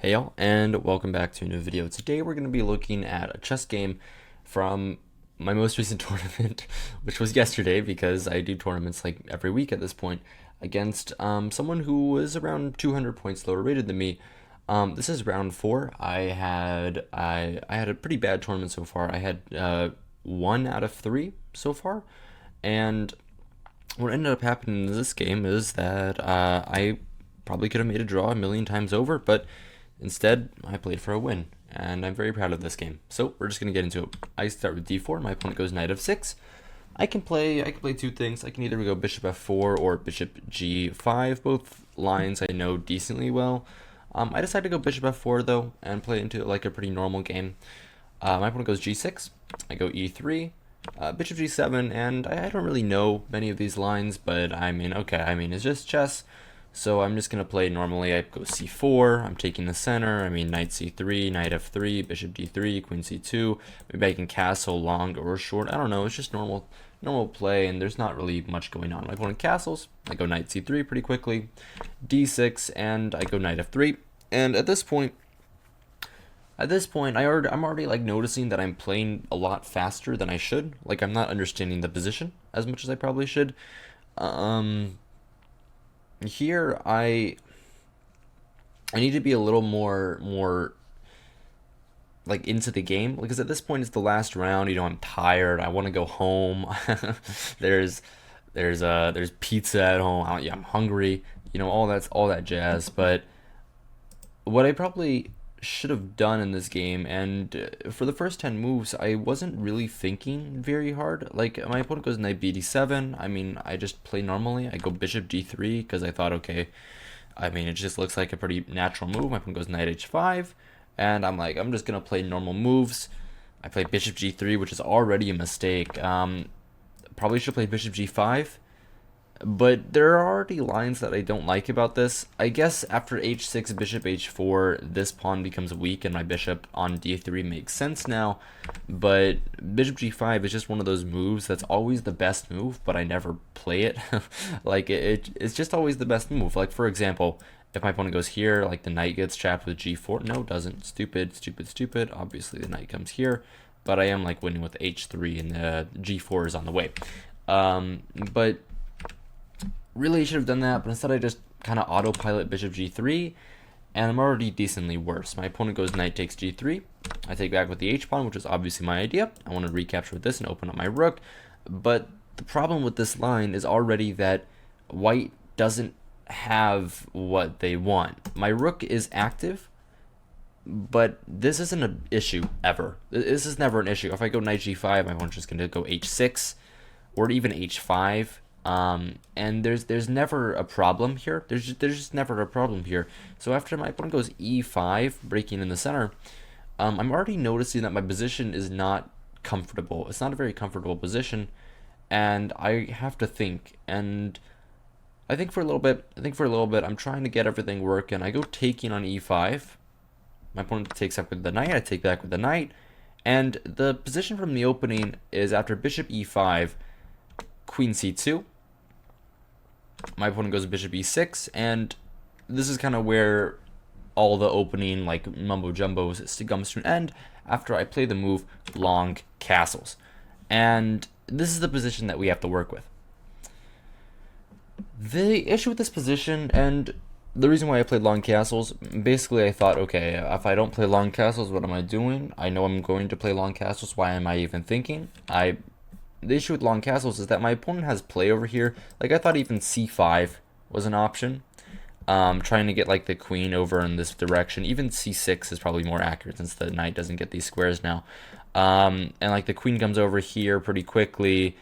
Hey y'all, and welcome back to a new video. Today we're going to be looking at a chess game from my most recent tournament, which was yesterday because I do tournaments like every week at this point, against someone who was around 200 points lower rated than me. This is round 4. I had a pretty bad tournament so far. I had 1 out of 3 so far, and what ended up happening in this game is that I probably could have made a draw a million times over, but instead, I played for a win, and I'm very proud of this game. So we're just gonna get into it. I start with d4. My opponent goes knight f6. I can play two things. I can either go bishop f4 or bishop g5. Both lines I know decently well. I decided to go bishop f4 though, and play into like a pretty normal game. My opponent goes g6. I go e3. Bishop g7, and I don't really know many of these lines, but I mean, okay, it's just chess. So I'm just going to play normally. I go c4, I'm taking the center, knight c3, knight f3, bishop d3, queen c2, maybe I can castle long or short, I don't know, it's just normal play, and there's not really much going on. My opponent castles, I go knight c3 pretty quickly, d6, and I go knight f3, and at this point, I'm already like noticing that I'm playing a lot faster than I should, like I'm not understanding the position as much as I probably should. Here I need to be a little more like into the game, because at this point it's the last round. I'm tired. I want to go home. there's there's pizza at home. I'm hungry. All that jazz. But what I probably should have done in this game, and for the first 10 moves I wasn't really thinking very hard. Like, my opponent goes knight b7. I just play normally. I go bishop g3 because I thought, okay, it just looks like a pretty natural move. My opponent goes knight h5, and I'm like, I'm just gonna play normal moves. I play bishop g3, which is already a mistake. Probably should play bishop g5, but there are already lines that I don't like about this. I guess after h6, bishop h4, this pawn becomes weak and my bishop on d3 makes sense now. But bishop g5 is just one of those moves that's always the best move, but I never play it. Like, it's just always the best move. Like, for example, if my opponent goes here, like the knight gets trapped with g4. No, it doesn't. Stupid. Obviously, the knight comes here, but I am like winning with h3, and the g4 is on the way. But really should have done that, but instead I just kind of autopilot bishop g3, and I'm already decently worse. My opponent goes knight takes g3. I take back with the h-pawn, which is obviously my idea. I want to recapture with this and open up my rook, but the problem with this line is already that white doesn't have what they want. My rook is active, but this isn't an issue ever. This is never an issue. If I go knight g5, my opponent's just going to go h6 or even h5. And there's never a problem here. There's just never a problem here. So after my opponent goes e5, breaking in the center, I'm already noticing that my position is not comfortable. It's not a very comfortable position, and I have to think. And I think for a little bit, I'm trying to get everything working. I go taking on e5. My opponent takes up with the knight. I take back with the knight, and the position from the opening is after bishop e5, queen c2. My opponent goes bishop e6, and this is kind of where all the opening like mumbo jumbo comes to an end after I play the move long castles. And this is the position that we have to work with. The issue with this position, and the reason why I played long castles, basically I thought, okay, if I don't play long castles, what am I doing? I know I'm going to play long castles. Why am I even thinking? The issue with long castles is that my opponent has play over here. Like, I thought even c5 was an option. Trying to get like the queen over in this direction. Even c6 is probably more accurate since the knight doesn't get these squares now. And like the queen comes over here pretty quickly.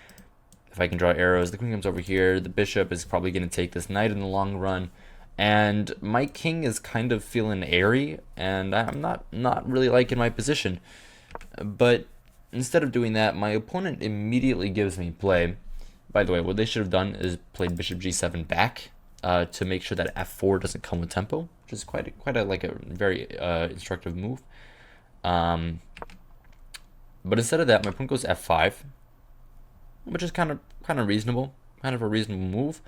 If I can draw arrows, the queen comes over here. The bishop is probably going to take this knight in the long run. And my king is kind of feeling airy, and I'm not really liking my position. But instead of doing that, my opponent immediately gives me play. By the way, what they should have done is played bishop g7 back to make sure that f4 doesn't come with tempo, which is quite a very instructive move. But instead of that, my opponent goes f5, which is kind of reasonable, kind of a reasonable move.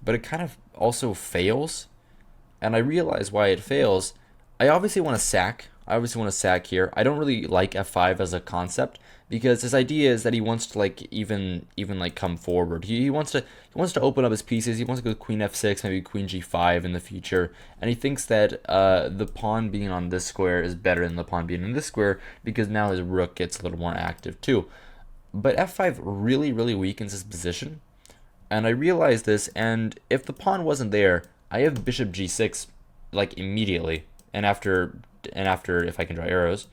But it kind of also fails, and I realize why it fails. I obviously want to sack. I obviously want to sack here. I don't really like f5 as a concept because his idea is that he wants to like even like come forward. He wants to open up his pieces. He wants to go queen f6, maybe queen g5 in the future, and he thinks that the pawn being on this square is better than the pawn being in this square because now his rook gets a little more active too. But f5 really weakens his position, and I realized this. And if the pawn wasn't there, I have bishop g6 like immediately, and after if I can draw arrows,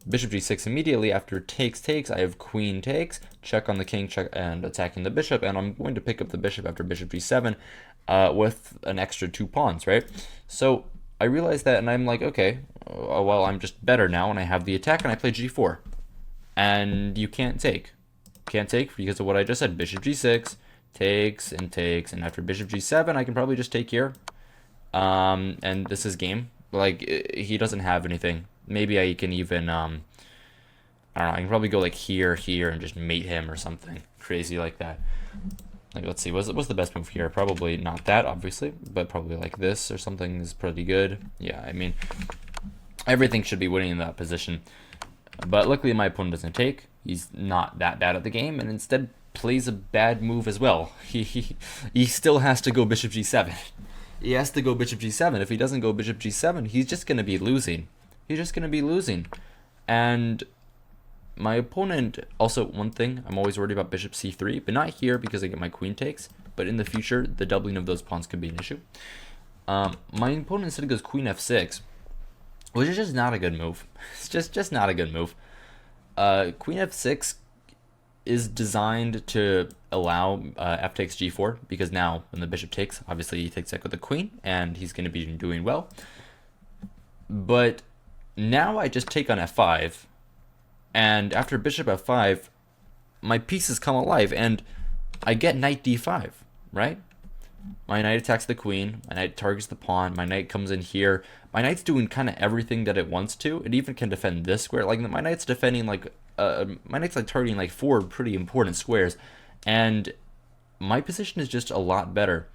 bishop g6 immediately after takes. I have queen takes, check on the king, check and attacking the bishop, and I'm going to pick up the bishop after bishop g7 with an extra 2 pawns, right? So I realized that, and I'm like, okay, well, I'm just better now, and I have the attack, and I play g4, and you can't take because of what I just said. Bishop g6 takes, and after bishop g7 I can probably just take here, and this is game. Like, he doesn't have anything. Maybe I can even I don't know, I can probably go like here and just mate him or something crazy like that. Like, let's see, what's the best move here? Probably not that, obviously, but probably like this or something is pretty good. Yeah, I mean, everything should be winning in that position. But luckily my opponent doesn't take. He's not that bad at the game, and instead plays a bad move as well. He still has to go bishop g7. He has to go bishop g7. If he doesn't go bishop g7, he's just going to be losing. He's just going to be losing. And my opponent, also one thing, I'm always worried about bishop c3, but not here because I get my queen takes, but in the future, the doubling of those pawns could be an issue. My opponent instead goes queen f6, which is just not a good move. It's just not a good move. Queen f6 is designed to allow f takes g4, because now when the bishop takes, obviously he takes back with the queen, and he's going to be doing well. But now I just take on f5, and after bishop f5, my pieces come alive, and I get knight d5, right? My knight attacks the queen, my knight targets the pawn, my knight comes in here. My knight's doing kind of everything that it wants to. It even can defend this square. Like, my knight's defending like my knight's like targeting like 4 pretty important squares, and my position is just a lot better.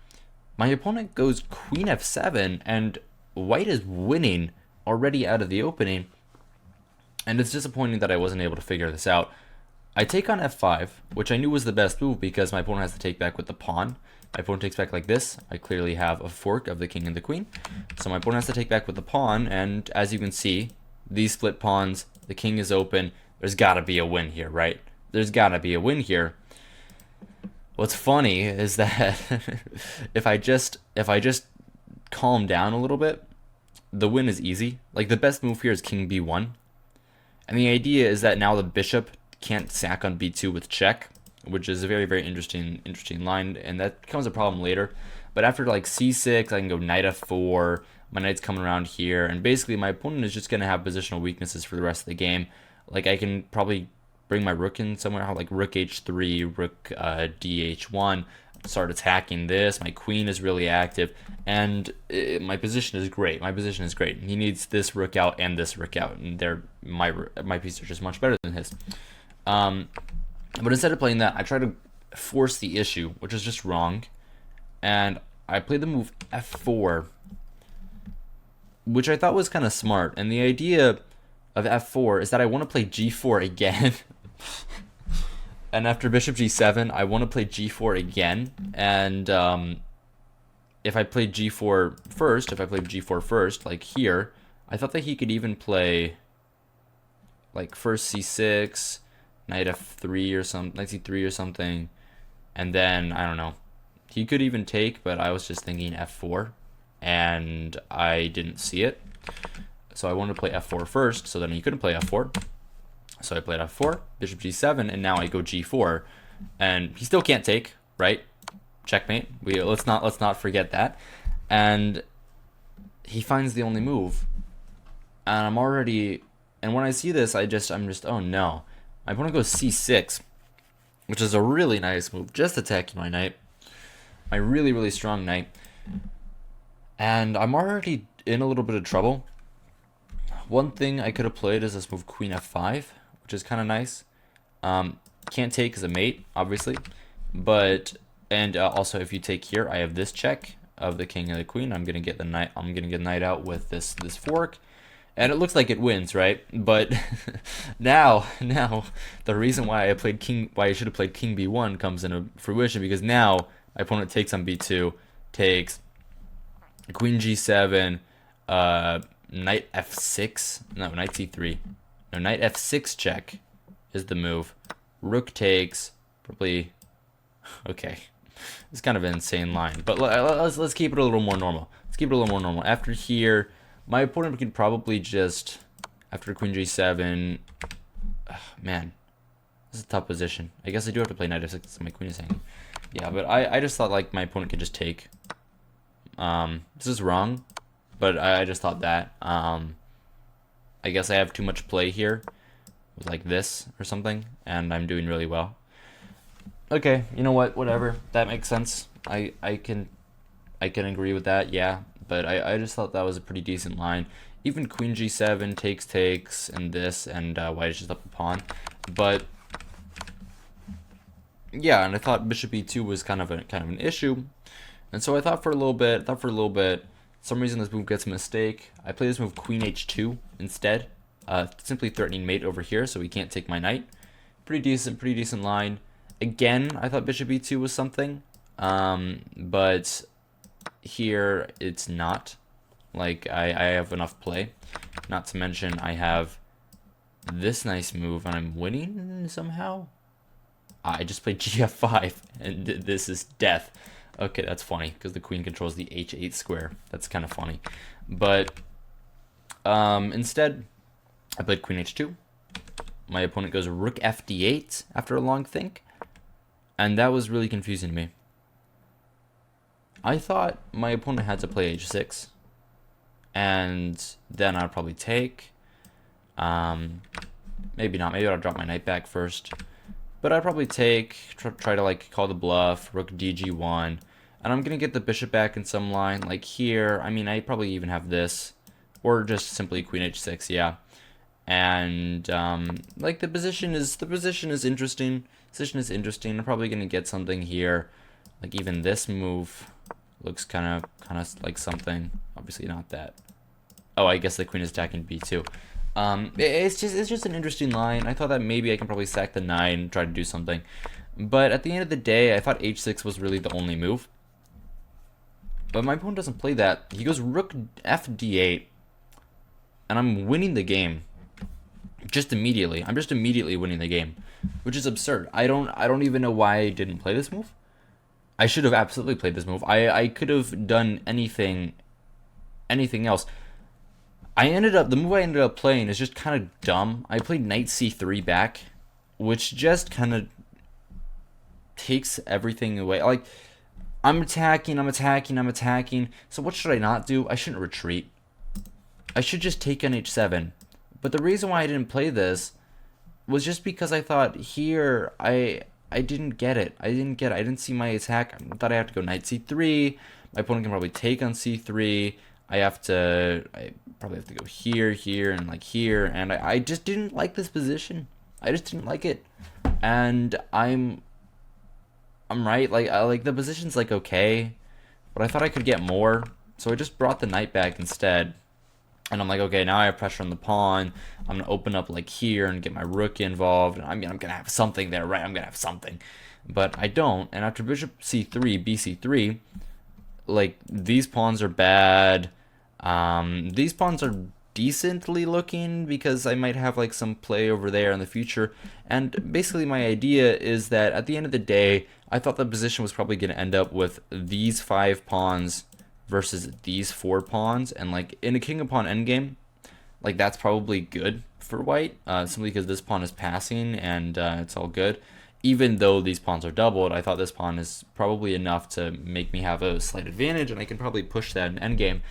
My opponent goes queen f7, and white is winning already out of the opening, and it's disappointing that I wasn't able to figure this out. I take on f5, which I knew was the best move because my opponent has to take back with the pawn. My opponent takes back like this. I clearly have a fork of the king and the queen. So my opponent has to take back with the pawn, and as you can see, these split pawns, the king is open. There's got to be a win here, right? There's got to be a win here. What's funny is that if I just calm down a little bit, the win is easy. Like, the best move here is king b1. And the idea is that now the bishop can't sack on b2 with check, which is a very interesting line, and that becomes a problem later. But after like c6, I can go knight f4. My knight's coming around here, and basically my opponent is just going to have positional weaknesses for the rest of the game. Like, I can probably bring my rook in somewhere, like rook h3, rook dh1, start attacking this. My queen is really active, and my position is great. He needs this rook out and this rook out, and my pieces are just much better than his. But instead of playing that, I try to force the issue, which is just wrong, and I played the move f4, which I thought was kind of smart. And the idea of f4 is that I want to play g4 again. And after bishop g7, I want to play g4 again. And if I played g4 first, like here, I thought that he could even play like first c6, knight f3 or something, knight c3 or something, and then I don't know. He could even take, but I was just thinking f4, and I didn't see it. So I wanted to play f4 first, so then he couldn't play f4. So I played f4, bishop g7, and now I go g4, and he still can't take, right? Checkmate. Let's not forget that. And he finds the only move, and when I see this, I'm just oh no. My opponent goes c6, which is a really nice move, just attacking my knight, my really strong knight, and I'm already in a little bit of trouble. One thing I could have played is this move queen f5, which is kind of nice. Can't take as a mate, obviously, but also if you take here, I have this check of the king and the queen. I'm gonna get the knight. I'm gonna get the knight out with this fork, And it looks like it wins, right? But now, the reason why I should have played King B1 comes into fruition because now my opponent takes on B2, takes Queen G7, Knight F6, no, Knight C3, no, Knight F6 check is the move. Rook takes, probably, okay, it's kind of an insane line, but let's keep it a little more normal. Let's keep it a little more normal. After here, my opponent could probably just, after Queen G7, man, this is a tough position. I guess I do have to play Knight F6 so my queen is hanging. Yeah, but I just thought like my opponent could just take. This is wrong, but I just thought that. I guess I have too much play here, with like this or something, and I'm doing really well. Okay, you know what? Whatever. That makes sense. I can agree with that. Yeah, but I just thought that was a pretty decent line. Even Queen G7 takes, and this, and white is just up a pawn. But yeah, and I thought Bishop E2 was kind of an issue, and so I thought for a little bit. Some reason this move gets a mistake. I play this move Queen H2 instead, simply threatening mate over here, so he can't take my knight. Pretty decent line. Again, I thought Bishop E2 was something, but here it's not. Like, I have enough play. Not to mention, I have this nice move, and I'm winning somehow. I just played GF5, and this is death. Okay, that's funny, because the queen controls the H8 square. That's kind of funny. But, instead, I played Queen H2. My opponent goes Rook FD8 after a long think. And that was really confusing to me. I thought my opponent had to play H6. And then I'd probably take. Maybe not. Maybe I'll drop my knight back first. But I'd probably take, try to like call the bluff, Rook DG1. And I'm going to get the bishop back in some line. Like here, I mean, I probably even have this. Or just simply Queen H6, yeah. And like the position is interesting. I'm probably gonna get something here. Like even this move looks kind of like something. Obviously not that. Oh, I guess the queen is attacking B2. It's just an interesting line. I thought that maybe I can probably sack the knight and try to do something. But at the end of the day, I thought H6 was really the only move. But my opponent doesn't play that. He goes Rook FD8, and I'm winning the game. Just immediately. I'm just immediately winning the game, which is absurd. I don't even know why I didn't play this move. I should have absolutely played this move. I could have done anything else. The move I ended up playing is just kind of dumb. I played Knight C3 back, which just kind of takes everything away. Like, I'm attacking. So what should I not do? I shouldn't retreat. I should just take on H7. But the reason why I didn't play this was just because I thought here I didn't get it. I didn't see my attack. I thought I had to go Knight C3. My opponent can probably take on C3. I probably have to go here, and like here. And I just didn't like this position. I just didn't like it. And I'm right. Like the position's like okay, but I thought I could get more. So I just brought the knight back instead. And I'm like, okay, now I have pressure on the pawn. I'm going to open up like here and get my rook involved. And I mean, I'm going to have something there, right? I'm going to have something. But I don't. And after bishop c3, bc3, like, these pawns are bad. These pawns are decently looking because I might have like some play over there in the future. And basically my idea is that at the end of the day, I thought the position was probably going to end up with these 5 pawns versus these 4 pawns, and like in a king of pawn endgame, like that's probably good for white, simply because this pawn is passing and it's all good. Even though these pawns are doubled, I thought this pawn is probably enough to make me have a slight advantage, and I can probably push that in endgame.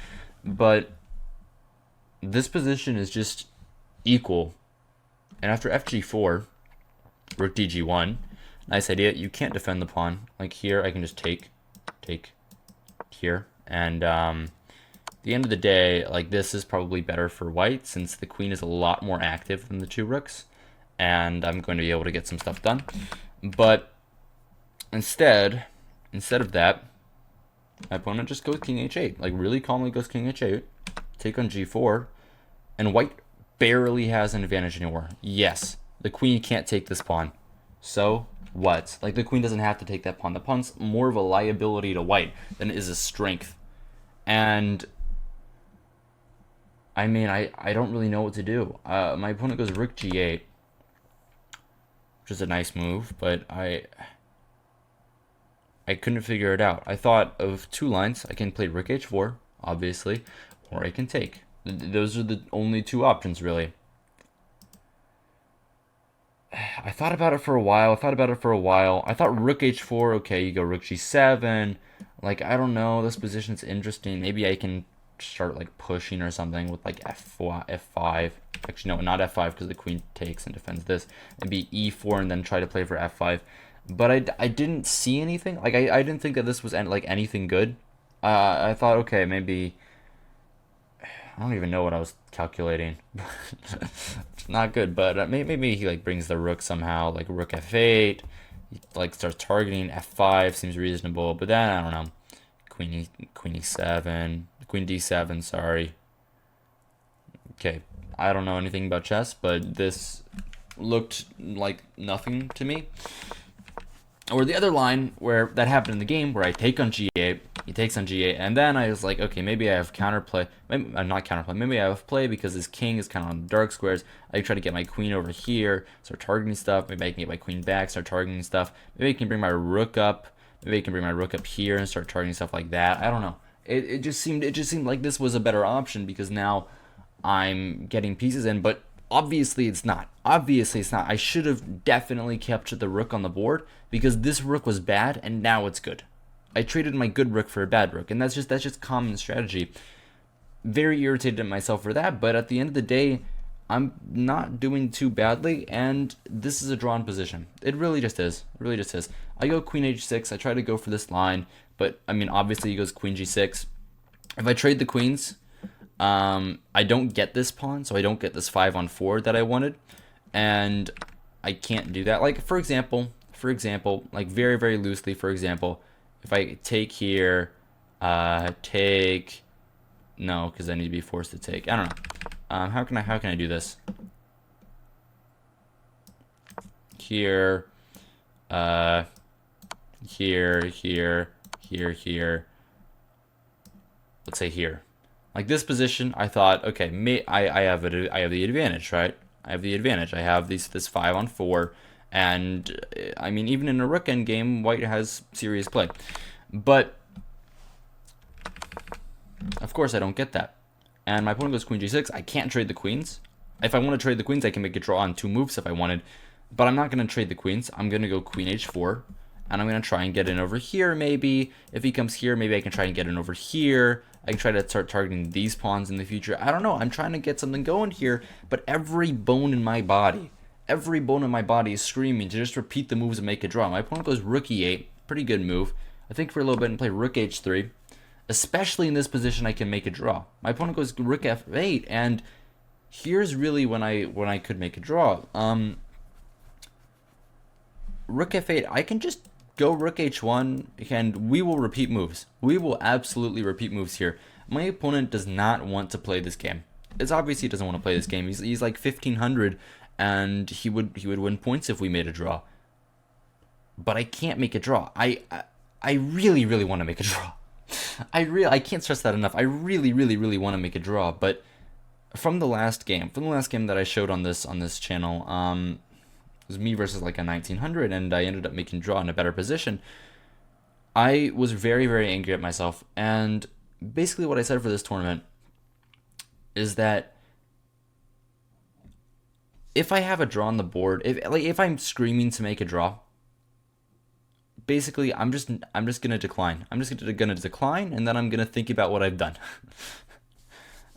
But this position is just equal. And after fg4, rook dg1, nice idea. You can't defend the pawn. Like here, I can just take here. And at the end of the day, like, this is probably better for white since the queen is a lot more active than the 2 rooks. And I'm going to be able to get some stuff done. But instead of that, my opponent just goes king h8. Like, really calmly goes king h8. Take on g4. And white barely has an advantage anymore. Yes, the queen can't take this pawn. So what? Like, the queen doesn't have to take that pawn. The pawn's more of a liability to white than it is a strength. And I mean, I don't really know what to do. My opponent goes rook g8, which is a nice move, but I couldn't figure it out. I thought of two lines. I can play rook h4, obviously, or I can take. Those are the only two options, really. I thought about it for a while. I thought rook h4, okay, you go rook g7. Like, I don't know. This position's interesting. Maybe I can start, like, pushing or something with, like, f4, f5. Actually, no, not f5 because the queen takes and defends this. Maybe e4 and then try to play for f5. But I didn't see anything. Like, I didn't think that this was, like, anything good. I thought, okay, maybe... I don't even know what I was calculating. Not good, but maybe he like brings the rook somehow, like rook f8. He like starts targeting f5, seems reasonable, but then I don't know. Queen e7, queen d7. Sorry. Okay, I don't know anything about chess, but this looked like nothing to me. Or the other line where that happened in the game where I take on g8, he takes on g8, and then I was like, okay, maybe I have counterplay. Maybe, not counterplay, maybe I have play because his king is kind of on the dark squares. I try to get my queen over here, start targeting stuff. Maybe I can get my queen back, start targeting stuff. Maybe I can bring my rook up. Maybe I can bring my rook up here and start targeting stuff like that. I don't know. It just seemed like this was a better option because now I'm getting pieces in, but obviously it's not. I should have definitely kept the rook on the board because this rook was bad and now it's good. I traded my good rook for a bad rook, and that's just common strategy. Very irritated at myself for that, but at the end of the day, I'm not doing too badly, and this is a drawn position. It really just is. I go queen h6. I try to go for this line, but I mean, obviously he goes queen g6. If I trade the queens, I don't get this pawn, so I don't get this 5-on-4 that I wanted, and I can't do that. Like, for example, like very, very loosely, for example, if I take here, no, because I need to be forced to take. I don't know. How can I do this? Here, here. Let's say here. Like this position, I thought, okay, I have the advantage, right? I have the advantage. I have this 5-on-4, and I mean, even in a rook endgame, white has serious play. But of course, I don't get that. And my opponent goes queen g6. I can't trade the queens. If I want to trade the queens, I can make a draw on 2 moves if I wanted. But I'm not going to trade the queens. I'm going to go queen h4. And I'm going to try and get in over here, maybe. If he comes here, maybe I can try and get in over here. I can try to start targeting these pawns in the future. I don't know. I'm trying to get something going here. But every bone in my body is screaming to just repeat the moves and make a draw. My opponent goes rook e8. Pretty good move. I think for a little bit and play rook h3. Especially in this position, I can make a draw. My opponent goes rook f8. And here's really when I could make a draw. Rook f8, I can just go rook h1, and we will repeat moves. We will absolutely repeat moves here. My opponent does not want to play this game. It's obvious he doesn't want to play this game. He's like 1500, and he would win points if we made a draw. But I can't make a draw. I really, really want to make a draw. I can't stress that enough. I really, really, really want to make a draw. But from the last game that I showed on this channel, it was me versus like a 1900, and I ended up making draw in a better position. I was very, very angry at myself, and basically what I said for this tournament is that if I have a draw on the board, if I'm screaming to make a draw, basically I'm just gonna decline. I'm just gonna decline, and then I'm gonna think about what I've done.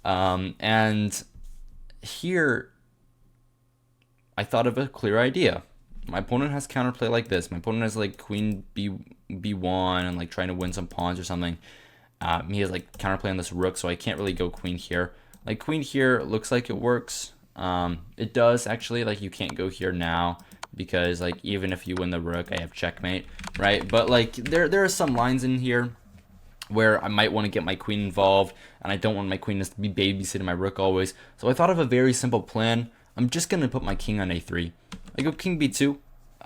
And here I thought of a clear idea. My opponent has counterplay like this. My opponent has like queen b1 and like trying to win some pawns or something. He has like counterplay on this rook, so I can't really go queen here. Like queen here looks like it works. It does actually. Like you can't go here now because like even if you win the rook, I have checkmate, right? But like there are some lines in here where I might want to get my queen involved, and I don't want my queen to be babysitting my rook always. So I thought of a very simple plan. I'm just gonna put my king on a3. I go king b2.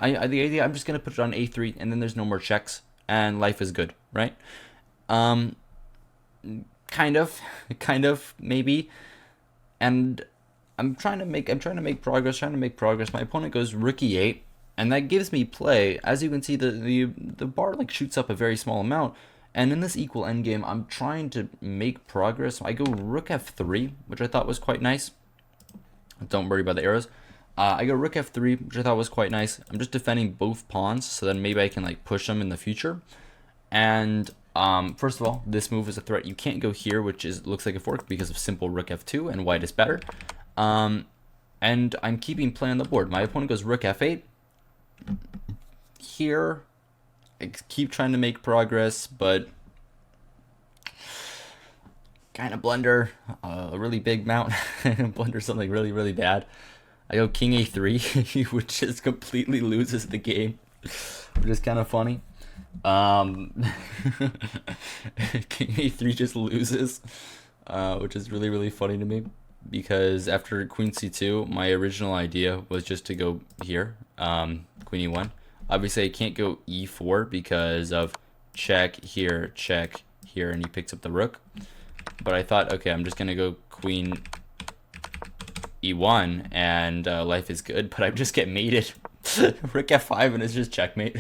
The idea, I'm just gonna put it on a3, and then there's no more checks, and life is good, right? Um, kind of, kind of maybe. And I'm trying to make progress, trying to make progress. My opponent goes rook e8, and that gives me play. As you can see, the bar like shoots up a very small amount. And in this equal endgame, I'm trying to make progress. I go rook f3, which I thought was quite nice. Don't worry about the arrows. I go rook f3, which I thought was quite nice. I'm just defending both pawns, so then maybe I can like push them in the future. And first of all, this move is a threat. You can't go here, which looks like a fork because of simple rook f2, and white is better. And I'm keeping play on the board. My opponent goes rook f8. Here, I keep trying to make progress, but kind of blunder a really big mount. Blunder something really, really bad. I go king a3, which just completely loses the game, which is kind of funny. Um, king a3 just loses, which is really, really funny to me, because after queen c2, my original idea was just to go here, queen e1. Obviously, I can't go e4 because of check here, and he picks up the rook. But I thought, okay, I'm just going to go queen e1, and life is good. But I just get mated. Rook f5, and it's just checkmate,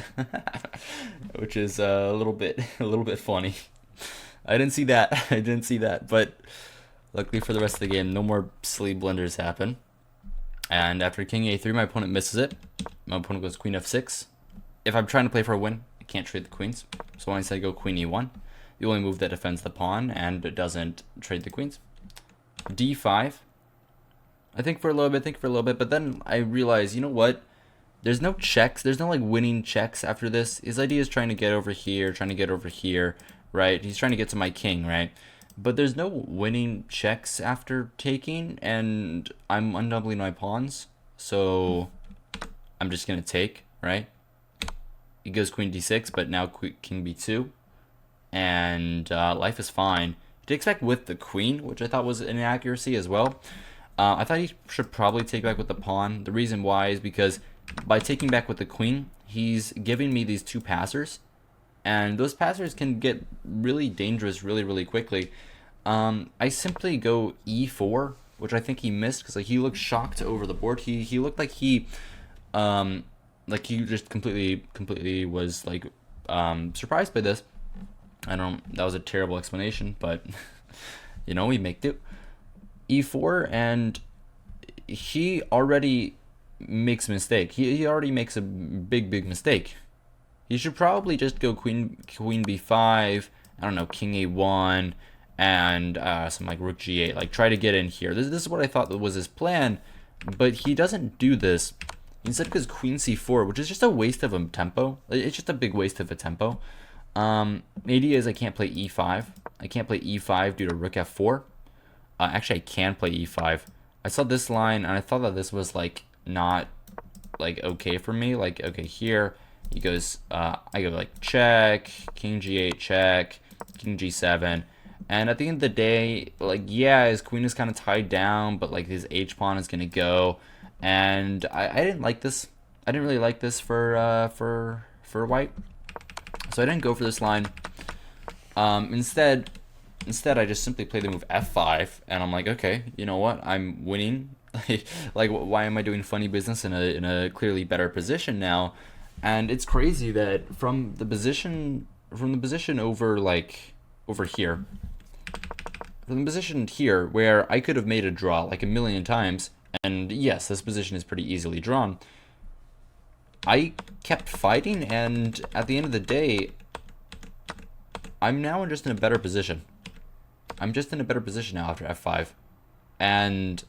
which is a little bit funny. I didn't see that. I didn't see that. But luckily for the rest of the game, no more silly blunders happen. And after king a3, my opponent misses it. My opponent goes queen f6. If I'm trying to play for a win, I can't trade the queens. So I instead go queen e1. The only move that defends the pawn and doesn't trade the queens. d5. I think for a little bit, but then I realize, you know what? There's no checks. There's no like winning checks after this. His idea is trying to get over here, right? He's trying to get to my king, right? But there's no winning checks after taking, and I'm undoubling my pawns. So I'm just going to take, right? He goes queen d6, but now king b2. And life is fine. He takes back with the queen, which I thought was an inaccuracy as well. I thought he should probably take back with the pawn. The reason why is because by taking back with the queen, he's giving me these two passers. And those passers can get really dangerous really, really quickly. I simply go e4, which I think he missed because like, he looked shocked over the board. He looked like he just completely was like surprised by this. I don't. That was a terrible explanation, but you know, we make do. e4, and he already makes a mistake. He already makes a big mistake. He should probably just go queen b5. I don't know, king a1, and some like rook g8. Like try to get in here. This is what I thought was his plan, but he doesn't do this. Instead goes queen c4, which is just a waste of a tempo. It's just a big waste of a tempo. The idea is I can't play e5. I can't play e5 due to rook f4. Actually, I can play e5. I saw this line, and I thought that this was, like, not, like, okay for me. Like, okay, here, he goes, I go, like, check, king g8, check, king g7. And at the end of the day, like, yeah, his queen is kind of tied down, but, like, his h-pawn is going to go. And I didn't like this. I didn't really like this for white. So I didn't go for this line. Instead, I just simply played the move f5, and I'm like, okay, you know what? I'm winning. Like, why am I doing funny business in a clearly better position now? And it's crazy that from the position over here, from the position here where I could have made a draw like a million times, and yes, this position is pretty easily drawn. I kept fighting, and at the end of the day, I'm now just in a better position. I'm just in a better position now after f5. And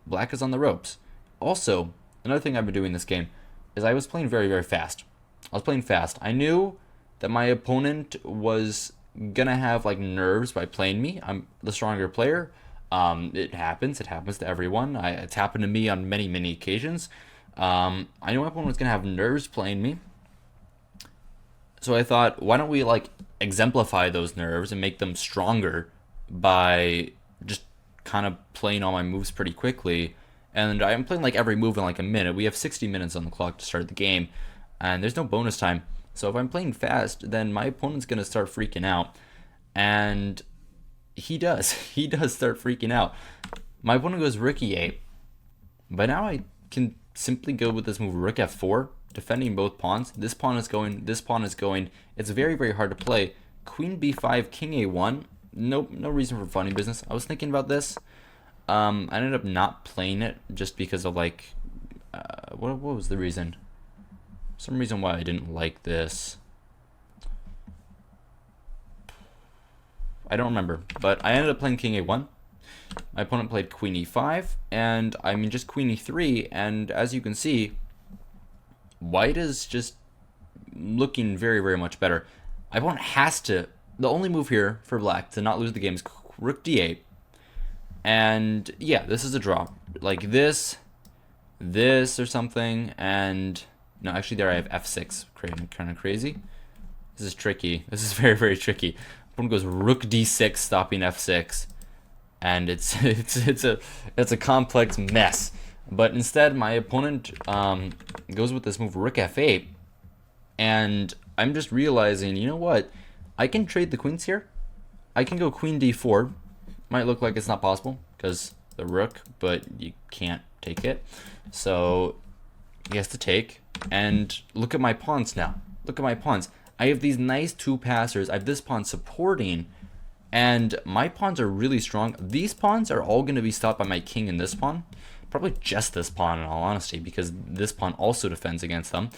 black is on the ropes. Also, another thing I've been doing this game is I was playing very, very fast. I was playing fast. I knew that my opponent was gonna have like nerves by playing me. I'm the stronger player. It happens. It happens to everyone. It's happened to me on many, many occasions. I knew my opponent was going to have nerves playing me. So I thought, why don't we like exemplify those nerves and make them stronger by just kind of playing all my moves pretty quickly. And I'm playing like every move in like a minute. We have 60 minutes on the clock to start the game, and there's no bonus time. So if I'm playing fast, then my opponent's gonna start freaking out, and he does. He does start freaking out. My opponent goes rook e8, but now I can simply go with this move rook f4, defending both pawns. This pawn is going. This pawn is going. It's very very hard to play. Queen b5, king a1. Nope, no reason for funny business. I was thinking about this. I ended up not playing it just because of like, what was the reason? Some reason why I didn't like this. I don't remember, but I ended up playing king a1. My opponent played queen e5, and I mean just queen e3, and as you can see, white is just looking very, very much better. My opponent has to, the only move here for black to not lose the game is rook d8, and yeah, this is a draw. Like this or something, and no, actually there I have f6, kind of crazy. This is tricky. This is very, very tricky. Opponent goes rook d6, stopping f6. And it's a complex mess. But instead, my opponent goes with this move rook f8, and I'm just realizing, you know what? I can trade the queens here. I can go queen d4. Might look like it's not possible because the rook, but you can't take it. So he has to take. And look at my pawns now. Look at my pawns. I have these nice two passers. I have this pawn supporting. And my pawns are really strong. These pawns are all going to be stopped by my king and this pawn. Probably just this pawn in all honesty, because this pawn also defends against them.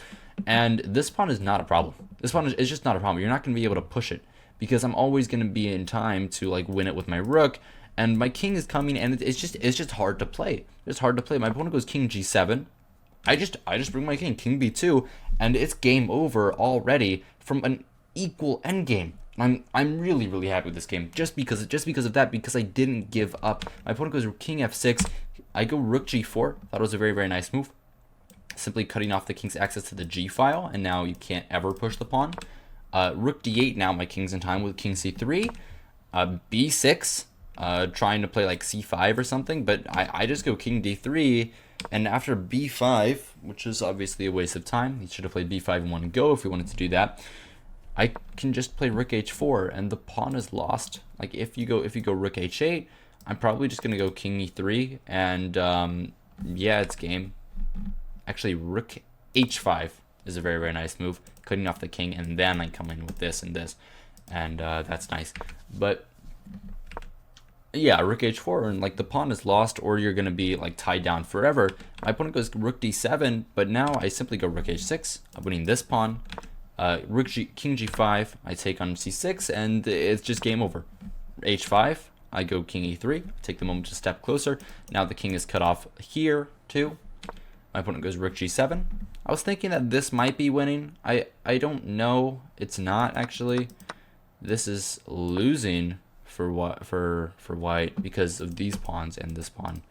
And this pawn is not a problem. This pawn is just not a problem. You're not going to be able to push it, because I'm always going to be in time to like win it with my rook. And my king is coming, and it's just hard to play. It's hard to play. My opponent goes king g7. I just bring my king b2, and it's game over already from an equal endgame. I'm really really happy with this game just because of that, because I didn't give up. My opponent goes king f6. I go rook g4. Thought it was a very very nice move, simply cutting off the king's access to the g file, and now you can't ever push the pawn. Rook d8. Now my king's in time with king c3. B6. Trying to play like c5 or something, but I just go king d3, and after b5, which is obviously a waste of time. He should have played b5 in one go if he wanted to do that. I can just play rook h4, and the pawn is lost. Like if you go rook h8, I'm probably just gonna go king e3, and yeah, it's game. Actually, rook h5 is a very very nice move, cutting off the king, and then I come in with this and this, and that's nice. But yeah, rook h4, and like the pawn is lost, or you're gonna be like tied down forever. My opponent goes rook d7, but now I simply go rook h6. I'm winning this pawn. King g5, I take on c6, and it's just game over. h5, I go king e3, take the moment to step closer. Now the king is cut off here too. My opponent goes rook g7. I was thinking that this might be winning. I don't know. It's not actually. This is losing for white because of these pawns and this pawn.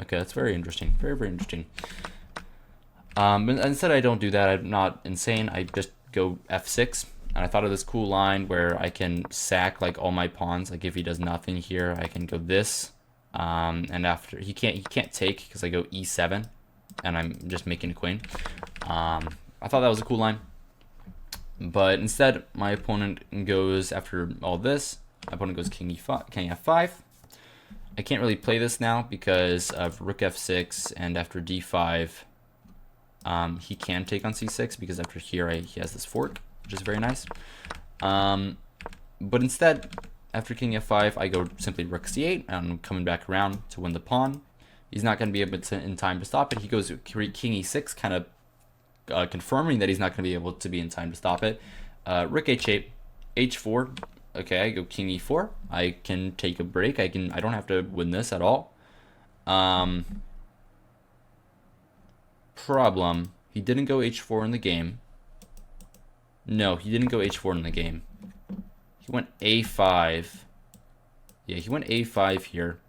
Okay, that's very interesting. Very very interesting. But instead I don't do that. I'm not insane. I just go f6, and I thought of this cool line where I can sack like all my pawns. Like if he does nothing here, I can go this, and after he can't take because I go e7, and I'm just making a queen. I thought that was a cool line, but instead my opponent goes, after all this, my opponent goes king e5, king f5. I can't really play this now because of rook f6, and after d5. He can take on c6 because after here he has this fork, which is very nice. But instead, after king f5, I go simply rook c8, and I'm coming back around to win the pawn. He's not going to be able to in time to stop it. He goes king e6, kind of confirming that he's not going to be able to be in time to stop it. Rook h8, h4. Okay, I go king e4. I can take a break. I don't have to win this at all. Problem, he didn't go h4 in the game. No, he didn't go h4 in the game. He went a5. Yeah, he went a5 here.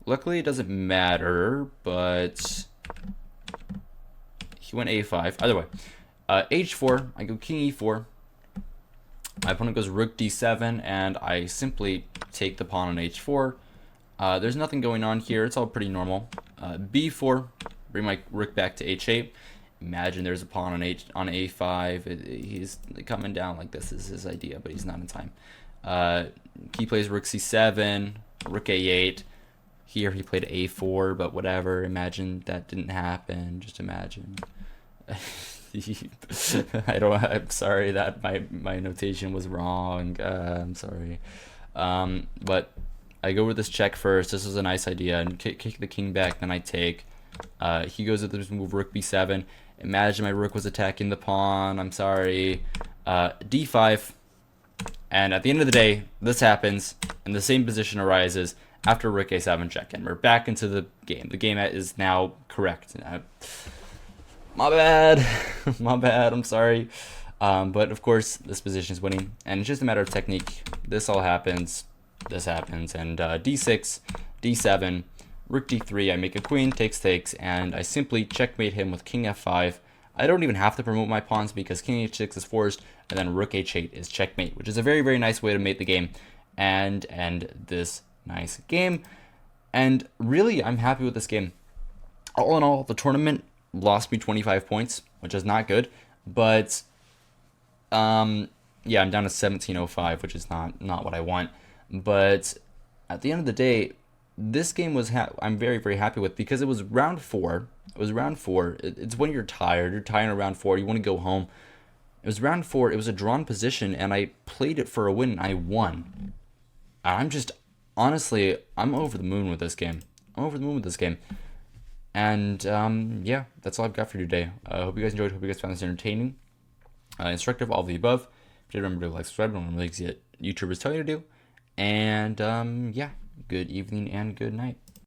Luckily it doesn't matter, but he went a5. Either way, h4, I go king e4, My opponent goes rook d7, and I simply take the pawn on h4. There's nothing going on here. It's all pretty normal. b4, bring my rook back to h8. Imagine there's a pawn on a5. He's coming down like this is his idea, but he's not in time. He plays rook c7, rook a8. Here he played a4, but whatever. Imagine that didn't happen. Just imagine. I'm sorry that my notation was wrong. I'm sorry. But I go with this check first. This was a nice idea, and kick the king back. Then I take. He goes with this move, rook b7. Imagine my rook was attacking the pawn. I'm sorry. d5. And at the end of the day, this happens, and the same position arises after rook a7 check, and we're back into the game. The game is now correct. My bad. My bad. I'm sorry. But of course, this position is winning, and it's just a matter of technique. This all happens. This happens, and d6, d7, rook d3. I make a queen, takes, and I simply checkmate him with king f5. I don't even have to promote my pawns because king h6 is forced, and then rook h8 is checkmate, which is a very, very nice way to mate the game and end this nice game. And really, I'm happy with this game. All in all, the tournament lost me 25 points, which is not good, but yeah, I'm down to 1705, which is not what I want. But at the end of the day, this game was I'm very, very happy with, because it was round 4. It was round 4. It's when you're tired. You're tired of round 4. You want to go home. It was round 4. It was a drawn position, and I played it for a win, and I won. I'm just, honestly, I'm over the moon with this game. I'm over the moon with this game. And yeah, that's all I've got for you today. I hope you guys enjoyed. Hope you guys found this entertaining, instructive, all of the above. If you remember to like, subscribe, don't really see it YouTubers tell you to do. And yeah, good evening and good night.